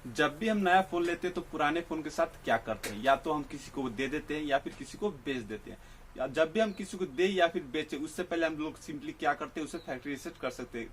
जब भी हम नया फोन लेते हैं तो पुराने फोन के साथ क्या करते हैं, या तो हम किसी को दे देते हैं या फिर किसी को बेच देते हैं। या जब भी हम किसी को दे या फिर बेचे उससे पहले हम लोग सिंपली क्या करते हैं, उसे फैक्ट्री रीसेट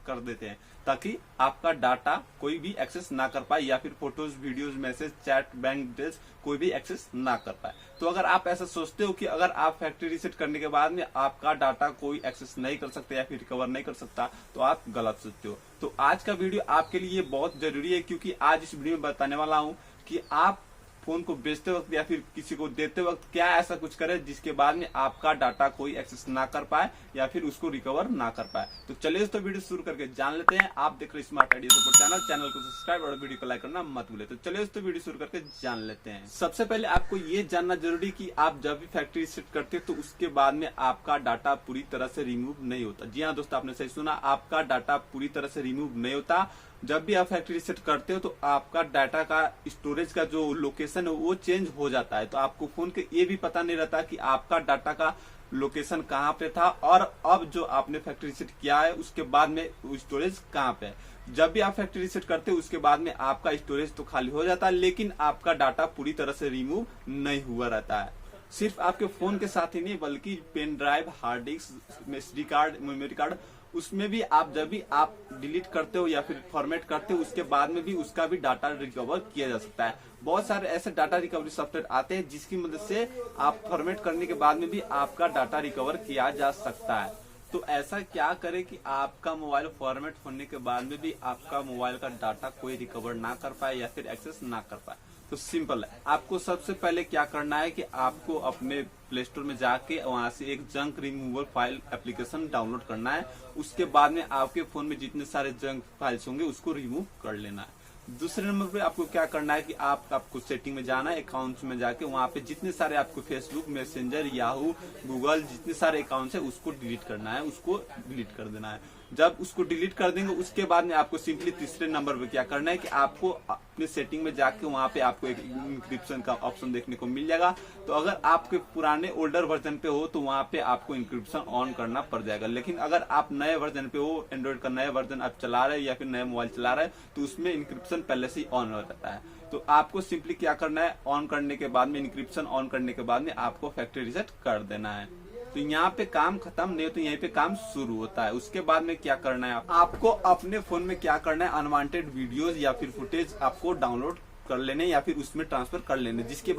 कर देते हैं ताकि आपका डाटा कोई भी एक्सेस ना कर पाए या फिर photos, videos, message, chat, bank details कोई भी एक्सेस ना कर पाए। तो अगर आप ऐसा सोचते हो कि अगर आप फैक्ट्री रीसेट करने के बाद में आपका डाटा कोई एक्सेस नहीं कर सकता या फिर रिकवर नहीं कर सकता, तो आप गलत सोचते हो। तो आज का वीडियो आपके लिए बहुत जरूरी है, क्योंकि आज इस वीडियो में बताने वाला हूं कि आप फोन को बेचते वक्त या फिर किसी को देते वक्त क्या ऐसा कुछ करें जिसके बाद में आपका डाटा कोई एक्सेस ना कर पाए या फिर उसको रिकवर ना कर पाए। तो चलिए दोस्तों वीडियो शुरू करके जान लेते हैं। आप देख रहे स्मार्ट आइडिया सपोर्ट चैनल को सब्सक्राइब और वीडियो को लाइक करना मत भूले। तो चलिए दोस्तों वीडियो शुरू करके जान लेते हैं। सबसे पहले आपको ये जानना जरूरी कि आप जब भी फैक्ट्री रीसेट करते हैं तो उसके बाद में आपका डाटा पूरी तरह से रिमूव नहीं होता। जी हाँ दोस्तों, आपने सही सुना, आपका डाटा पूरी तरह से रिमूव नहीं होता। जब भी आप फैक्ट्री रीसेट करते हो तो आपका डाटा का स्टोरेज का जो लोकेशन है वो चेंज हो जाता है। तो आपको फोन के ये भी पता नहीं रहता कि आपका डाटा का लोकेशन कहाँ पे था और अब जो आपने फैक्ट्री रीसेट किया है उसके बाद में स्टोरेज कहाँ पे है। जब भी आप फैक्ट्री रीसेट करते हो उसके बाद में आपका स्टोरेज तो खाली हो जाता है, लेकिन आपका डाटा पूरी तरह से रिमूव नहीं हुआ रहता है। सिर्फ आपके फोन के साथ ही नहीं बल्कि pen drive, hard disk, SD card, memory card, उसमें भी आप जब भी आप डिलीट करते हो या फिर फॉर्मेट करते हो उसके बाद में भी उसका भी डाटा रिकवर किया जा सकता है। बहुत सारे ऐसे डाटा रिकवरी सॉफ्टवेयर आते हैं जिसकी मदद से आप फॉर्मेट करने के बाद में भी आपका डाटा रिकवर किया जा सकता है। तो ऐसा क्या करें कि आपका मोबाइल फॉर्मेट होने के बाद में भी आपका मोबाइल का डाटा कोई रिकवर ना कर पाए या फिर एक्सेस ना कर पाए। तो सिंपल है, आपको सबसे पहले क्या करना है कि आपको अपने प्ले स्टोर में जाके वहां से एक junk removal file application download करना है। उसके बाद में आपके फोन में जितने सारे जंक फाइल्स होंगे उसको रिमूव कर लेना है। दूसरे नंबर पे आपको क्या करना है कि आपको सेटिंग में जाना है, अकाउंट्स में जाके वहां पे जितने सारे आपको फेसबुक, मैसेंजर, याहू, गूगल जितने सारे अकाउंट्स है उसको डिलीट करना है, उसको डिलीट कर देना है। जब उसको डिलीट कर देंगे उसके बाद में आपको सिंपली तीसरे नंबर पे क्या करना है कि आपको अपने सेटिंग में जाके वहां पे आपको एक इंक्रिप्शन का ऑप्शन देखने को मिल जाएगा। तो अगर आपके पुराने ओल्डर वर्जन पे हो तो वहां पे आपको इंक्रिप्शन ऑन करना पड़ जाएगा, लेकिन अगर आप नए वर्जन पे हो, एंड्रॉइड का नया वर्जन आप चला रहे हैं या फिर नया मोबाइल चला रहे हैं, तो उसमें इंक्रिप्शन पहले से ही ऑन हो जाता है। तो आपको सिंपली क्या करना है, ऑन करने के बाद में, इंक्रिप्शन ऑन करने के बाद में आपको फैक्ट्री रीसेट कर देना है। तो यहाँ पे काम खत्म नहीं होता, यहीं पे काम शुरू होता है। उसके बाद में क्या करना है, आपको अपने फोन में क्या करना है, अनवांटेड वीडियोस या फिर फुटेज आपको डाउनलोड कर लेने या फिर उसमें ट्रांसफर कर लेने। उसके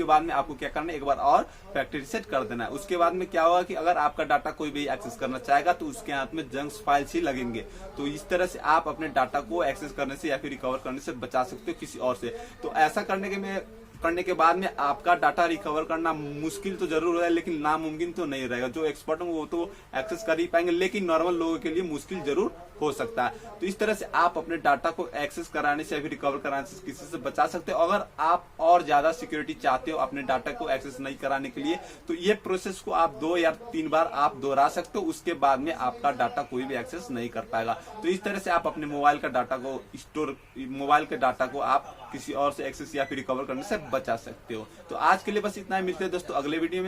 बाद में आपको क्या करना है, एक बार और फैक्ट्री रीसेट कर देना है। उसके बाद में क्या होगा कि अगर आपका डाटा कोई भी एक्सेस करना चाहेगा तो उसके हाथ में जंक फाइल्स ही लगेंगे। तो इस तरह से आप अपने डाटा को एक्सेस करने से या फिर रिकवर करने से बचा सकते हो किसी और से। तो ऐसा करने के बाद में आपका डाटा रिकवर करना मुश्किल तो जरूर है, लेकिन नामुमकिन तो नहीं रहेगा। जो एक्सपर्ट होंगे वो तो एक्सेस कर ही पाएंगे, लेकिन नॉर्मल लोगों के लिए मुश्किल जरूर हो सकता है। तो इस तरह से आप अपने डाटा को एक्सेस कराने से या फिर रिकवर कराने से किसी से बचा सकते हो। अगर आप और ज्यादा सिक्योरिटी चाहते हो अपने डाटा को एक्सेस नहीं कराने के लिए, तो ये प्रोसेस को आप 2 या 3 बार आप दोहरा सकते हो। उसके बाद में आपका डाटा कोई भी एक्सेस नहीं कर पाएगा। तो इस तरह से आप अपने मोबाइल का डाटा को आप किसी और से एक्सेस या फिर रिकवर करने से बचा सकते हो। तो आज के लिए बस इतना ही, मिलते हैं दोस्तों अगले वीडियो में।